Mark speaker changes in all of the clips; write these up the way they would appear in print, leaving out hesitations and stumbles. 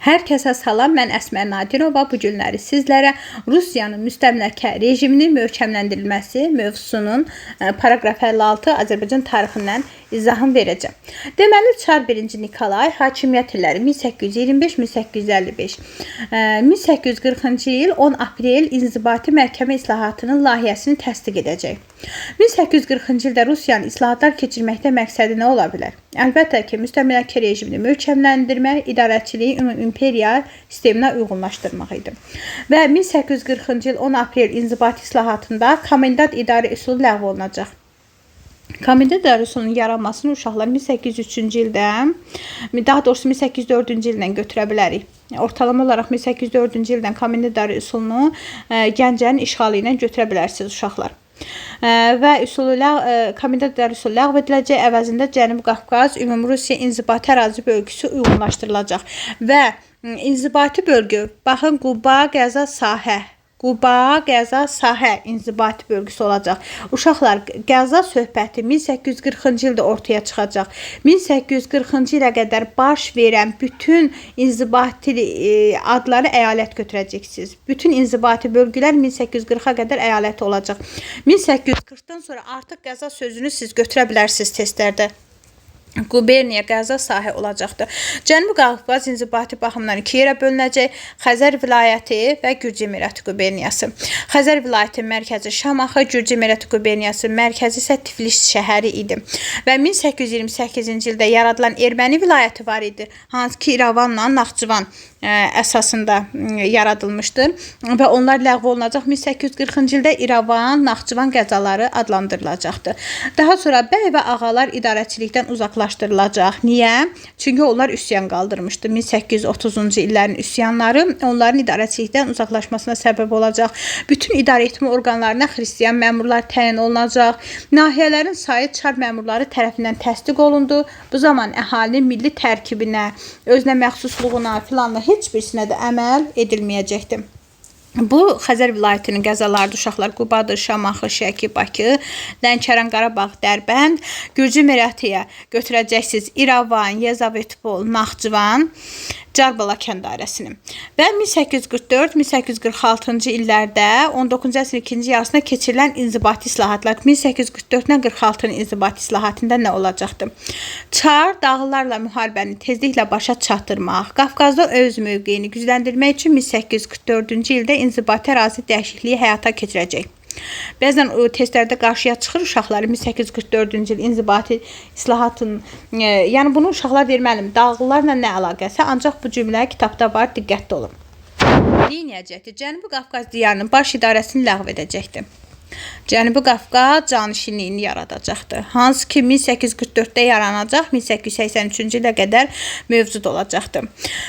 Speaker 1: Hər kəsə salam, mən Əsmər Nadirova. Bu günləri sizlərə Rusiyanın müstəmləkə rejiminin möhkəmləndirilməsi mövzusunun paragraf 56 Azərbaycan tarixindən izahını verəcəm. Deməli, Çar 1. Nikolay hakimiyyət illəri 1825-1855. 1840-cı il 10 aprel İnzibati Məhkəmə İslahatının layihəsini təsdiq edəcək. 1840-cı ildə Rusiyanın islahatlar keçirməkdə məqsədi nə ola bilər? Əlbəttə ki, müstəmləkə rejimini möhkəmləndirmək, idarəçiliyi imperial sisteminə uyğunlaşdırmaq idi. Və 1840-cı il 10 aprel İnzibati islahatında komendant idarə üsulu ləğv olunacaq. Komendant idarə üsulunun yaranmasını uşaqlar 1803-cü ildən, daha doğrusu 1804-cü ildən götürə bilərik. Ortalama olaraq 1804-cü ildən komendant idarə üsulunu Gəncənin işğalı ilə götürə bilərsiniz uşaqlar. Və komendant idarə üsulu ləğv ediləcək, əvəzində Cənubi Qafqaz Ümumi Rusiya İnzibati ərazi bölgüsü uyğunlaşdırılacaq. Və inzibati bölgü, baxın, Quba, Qəza sahə inzibati bölgüsü olacaq. Uşaqlar, Qəza söhbəti 1840-cı ildə ortaya çıxacaq. 1840-cı ilə qədər baş verən bütün inzibati adları əyalət götürəcəksiniz. Bütün inzibati bölgülər 1840-a qədər əyalət olacaq. 1840-dan sonra artıq Qəza sözünü siz götürə bilərsiniz testlərdə. Quberniya, Qəza sahə olacaqdır. Cənubi Qafqaz inzibati baxımdan iki yerə bölünəcək. Xəzər vilayəti və Gürcü Emirati quberniyası. Xəzər vilayətinin mərkəzi Şamaxı, Gürcü Emirati quberniyası mərkəzi isə Tiflis şəhəri idi. Və 1828-ci ildə yaradılan Erməni vilayəti var idi, hansı ki İrəvanla Naxçıvan əsasında yaradılmışdır və onlar ləğv olunacaq. 1840-cı ildə İrəvan, Naxçıvan qəzaları adlandırılacaqdır. Daha sonra bəy və ağalar idarəçilikdən uzaqlaşdırılacaq. Niyə? Çünki onlar üsyan qaldırmışdı. 1830-cu illərin üsyanları onların idarəçilikdən uzaqlaşmasına səbəb olacaq. Bütün idarəetmə orqanlarına xristiyan məmurlar təyin olunacaq. Nahiyələrin sayı Çar məmurları tərəfindən təsdiq olundu. Bu zaman əhalinin milli tərkibinə, özünə məxsusluğuna filanla heç birisinə də əməl edilməyəcəkdir. Bu, Xəzər vilayətinin qəzalarıdır, uşaqlar. Qubadır, Şamaxı, Şəki, Bakı, Lənkəran, Qarabağ, Dərbənd. Gürcü Emiratiyə götürəcəksiniz İrəvan, Yezavetpol, Naxçıvan, Carbala dairəsini. Və 1844-1846-cı illərdə 19-cu əsrin ikinci yarısına keçirilən inzibati islahatlar 1844-dən 46-nın inzibati islahatında nə olacaqdır? Çar dağlılarla müharibəni tezliklə başa çatdırmaq, Qafqazda öz mövqeyini gücləndirmək üçün 1844-cü ildə inzibati ərazi dəyişikliyi həyata keçirəcək. Bəzən o testlərdə qarşıya çıxır uşaqları 1844-cü il inzibati islahatın, yəni bunu uşaqlar verməlim, dağlılarla nə əlaqəsi, ancaq bu cümlə kitabda var, diqqətli olun. Deyinəcəkdir, Cənubi Qafqaz diyarının baş idarəsini ləğv edəcəkdir. Cənubi Qafqaz canişinliyini yaradacaqdır. Hansı ki 1844-də yaranacaq, 1883-cü ilə qədər mövcud olacaqdır.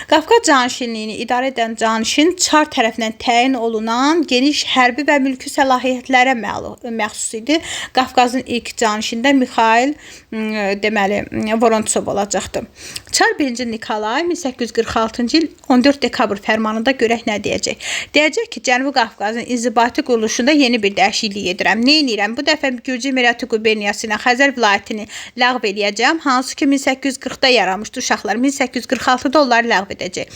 Speaker 1: Qafqaz canişinliyini idarə edən canişin Çar tərəfindən təyin olunan geniş hərbi və mülki səlahiyyətlərə məxsus idi. Qafqazın ilk canişində Mikhail Vorontsov olacaqdır. Çar 1. Nikolay 1846-cı il 14 dekabr fərmanında görək nə deyəcək? Deyəcək ki, Cənubi Qafqazın inzibati quruluşunda yeni bir dəyişiklik edirəm. Nə edirəm? Bu dəfə Gürcü Emirati quberniyası ilə Xəzər vilayətini ləğv edəcəm. Hansı ki 1840-da yaranmışdı uşaqlar. 1846-da onları ləğv edəcək.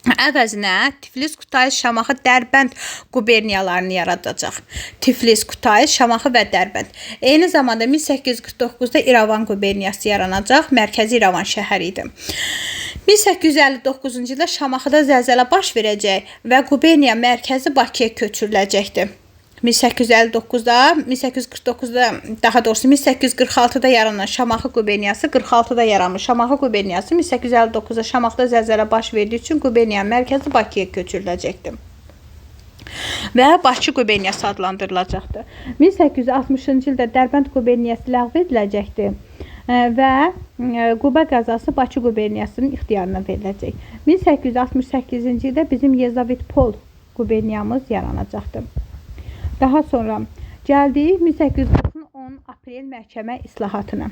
Speaker 1: Əvəzinə Tiflis, Kutays, Şamaxı, Dərbənd quberniyalarını yaradacaq. Tiflis, Kutays, Şamaxı və Dərbənd. Eyni zamanda 1849-da İrəvan quberniyası yaranacaq. Mərkəzi İrəvan şəhəri idi. 1859-cu ildə Şamaxıda zəlzələ baş verəcək və quberniya mərkəzi Bakıya köçürüləcəkdir. 1859-da, 1849-da, daha doğrusu 1846-da yaranan Şamaxı quberniyası 46-da yaranmış. Şamaxı quberniyası 1859-da Şamaxıda zəlzələ baş verdiyi üçün quberniyanın mərkəzi Bakıya köçürüləcəkdir. Və Bakı quberniyası adlandırılacaqdır. 1860-cı ildə Dərbənd quberniyası ləğv ediləcəkdir və Quba qəzası Bakı quberniyasının ixtiyarına veriləcək. 1868-ci ildə bizim Yezavetpol quberniyamız yaranacaqdır. Daha sonra gəldik 1840-ın 10 aprel məhkəmə islahatına.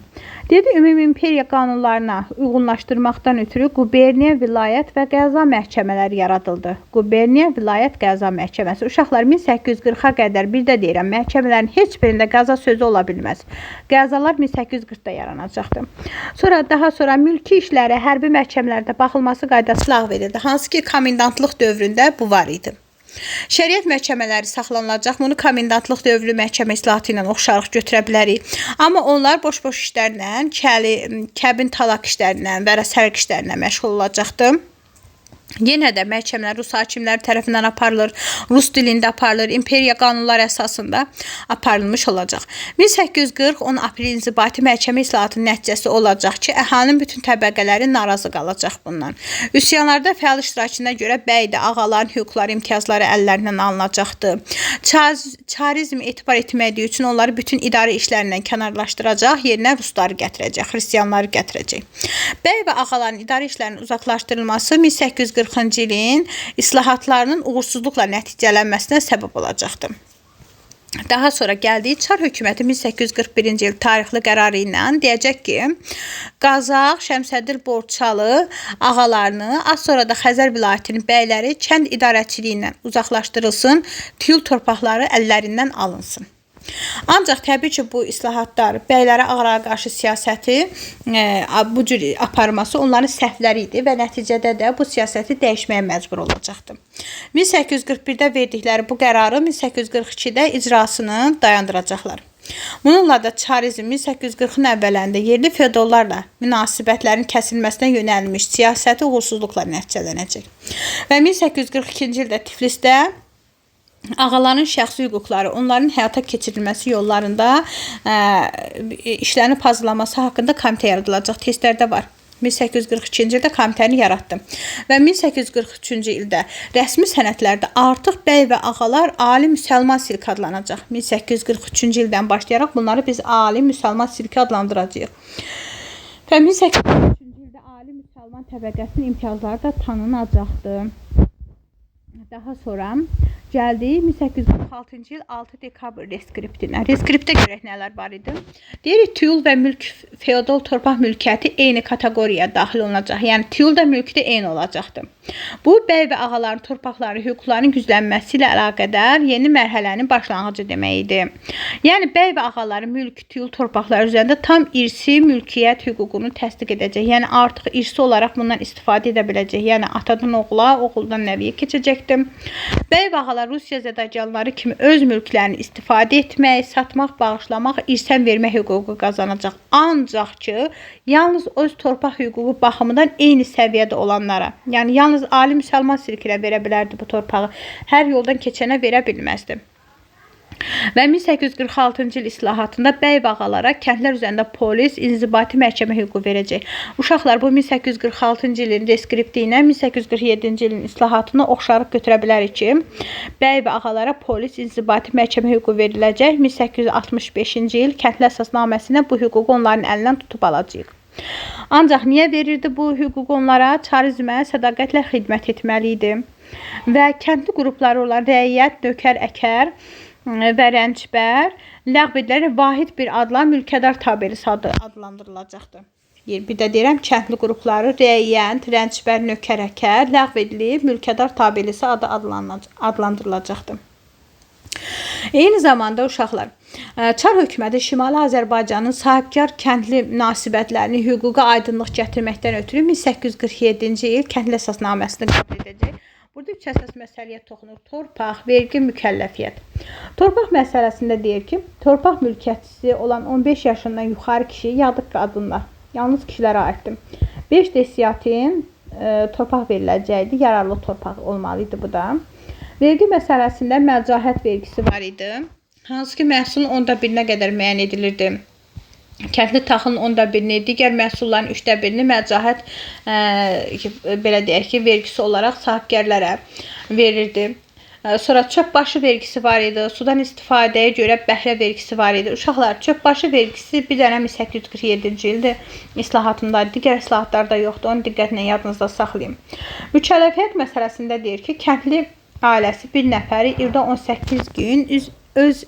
Speaker 1: Dedi, ümumi imperiya qanunlarına uyğunlaşdırmaqdan ötürü quberniya, vilayət və qəza məhkəmələri yaradıldı. Quberniya, vilayət, qəza məhkəməsi. Uşaqlar 1840-a qədər bir də deyirəm, məhkəmələrin heç birində qəza sözü ola bilməz. Qəzalar 1840-da yaranacaqdı. Daha sonra mülki işlərə hərbi məhkəmələrdə baxılması qaydası ləğv edildi. Hansı ki, komendantlıq dövründə bu var idi. Şəriət məhkəmələri saxlanılacaq. Bunu komendantlıq dövrü məhkəmə islahatı ilə oxşarlıq götürə bilərik. Amma onlar boş-boş işlərlə, kəbin talaq işlərlə və sərq işlərlə məşğul olacaqdı. Yenə də məhkəmələr Rus hakimləri tərəfindən aparılır, Rus dilində aparılır, imperiya qanunları əsasında aparılmış olacaq. 1840 10 aprel inzibati məhkəmə islahatının nəticəsi olacaq ki, əhalinin bütün təbəqələri narazı qalacaq bundan. Üsyanlarda fəal iştirakına görə bəydə ağaların hüquqları, imtiyazları əllərindən alınacaqdı. Çarizm etibar etmədiyi üçün onları bütün idarə işlərindən kənarlaşdıracaq, yerinə rusları gətirəcək, xristiyanları gətirəcək. Bəy və ağaların idarə işlərinin uzaqlaşdırılması 1840-cı ilin islahatlarının uğursuzluqla nəticələnməsinə səbəb olacaqdı. Daha sonra gəldiyi Çar hökuməti 1841-ci il tarixli qərarı ilə deyəcək ki, Qazax, Şəmsəddin Borçalı ağalarını, az sonra da Xəzər vilayətinin bəyləri kənd idarəçiliyindən uzaqlaşdırılsın, tüyül torpaqları əllərindən alınsın. Ancaq təbii ki, bu islahatlar, bəylərə ağalara qarşı siyasəti bu cür aparması onların səhvləri idi və nəticədə də bu siyasəti dəyişməyə məcbur olacaqdı. 1841-də verdikləri bu qərarı 1842-də icrasını dayandıracaqlar. Bununla da çarizm 1840-ın əvvəllərində yerli feodallarla münasibətlərin kəsilməsinə yönəlmiş siyasəti uğursuzluqla nəticələnəcək. Və 1842-ci ildə Tiflisdə ağaların şəxsi hüquqları, onların həyata keçirilməsi yollarında işlərini hazırlaması haqqında komitə yaradılacaq. Testlərdə var. 1842-ci ildə komitəni yaratdım. Və 1843-cü ildə rəsmi sənədlərdə artıq bəy və ağalar ali müsəlman silki adlanacaq. 1843-cü ildən başlayaraq bunları biz ali müsəlman silki adlandıracağıq. Və 1843-cü ildə ali müsəlman təbəqəsinin imtiyazları da tanınacaqdı. Daha sonra gəldi 1846-cı il 6 dekabr reskriptinə. Reskriptə görək nələr var idi? Deyirik, tüyül və mülk, feodal torpaq mülkiyyəti eyni kateqoriyaya daxil olunacaq. Yəni, tüyül də mülk də eyni olacaqdı. Bu, bəy və ağaların torpaqları, hüquqlarının güclənməsi ilə əlaqədar yeni mərhələnin başlanğıcı demək idi. Yəni, bəy və ağaların mülk, tüyül torpaqları üzərində tam irsi mülkiyyət hüququnu təsdiq edəcək. Yəni, artıq irsi olaraq bundan istifadə edə biləcək. Yəni, atadan oğula, oğuldan nəviyə keçəcəkdir. Bəy və ağalar Rusiya zədəcanları kimi öz mülklərini istifadə etmək, satmaq, bağışlamaq, irsən vermək hüququ qazanacaq. Ancaq ki, yalnız öz torpaq hüququ baxımından eyni səviyyədə olanlara, yəni yalnız ali müsəlman silkilə verə bilərdi bu torpağı, hər yoldan keçənə verə bilməzdi. Və 1846-cı il islahatında bəy və ağalara kəndlər üzərində polis, inzibati məhkəmə hüququ verəcək. Uşaqlar bu 1846-cı ilin reskripti ilə 1847-ci ilin islahatına oxşarlıq götürə bilərik ki, bəy və ağalara polis, inzibati məhkəmə hüququ veriləcək. 1865-ci il kəndli əsasnaməsinə bu hüququ onların əlindən tutub alacaq. Ancaq niyə verirdi bu hüququ onlara? Çarizmə sədaqətlə xidmət etməli idi. Və kəndli qrupları olan rəiyyət, nökər, əkər və rəncbər ləğv edilərək vahid bir adla mülkədar tabelisi adı adlandırılacaqdır. Bir də deyirəm, kəndli qrupları rəiyyət, rəncbər, nökər, əkər ləğv edilib mülkədar tabelisi adı adlandırılacaqdır. Eyni zamanda uşaqlar, Çar hökuməti Şimali Azərbaycanın sahibkar kəndli münasibətlərini hüquqa aydınlıq gətirməkdən ötürü 1847-ci il kəndli əsasnaməsini qəbul edəcək. Burada üç əsas məsələyə toxunur. Torpaq, vergi, mükəlləfiyyət. Torpaq məsələsində deyir ki, torpaq mülkiyyətçisi olan 15 yaşından yuxarı kişi, yadıq qadınlar, yalnız kişilərə aiddir. 5 desiyatin torpaq veriləcəkdir, yararlı torpaq olmalıydı bu da. Vergi məsələsində məcahət vergisi var idi. Hansı ki, məhsulun 1/10-nə qədər müəyyən edilirdi. Kəndli taxılın 1/10-ni, digər məhsulların 3/1-ni məcahət belə deyək ki, vergisi olaraq sahibkərlərə verirdi. Sonra çöpbaşı vergisi var idi. Sudan istifadəyə görə bəhrə vergisi var idi. Uşaqlar, çöpbaşı vergisi bir dənə 1847-ci ildə islahatında, digər islahatlarda yoxdur. Onu diqqətlə yadınızda saxlayın. Mükəlləfiyyət məsələsində deyir ki, kəndli ailəsi bir nəfəri ildə 18 gün öz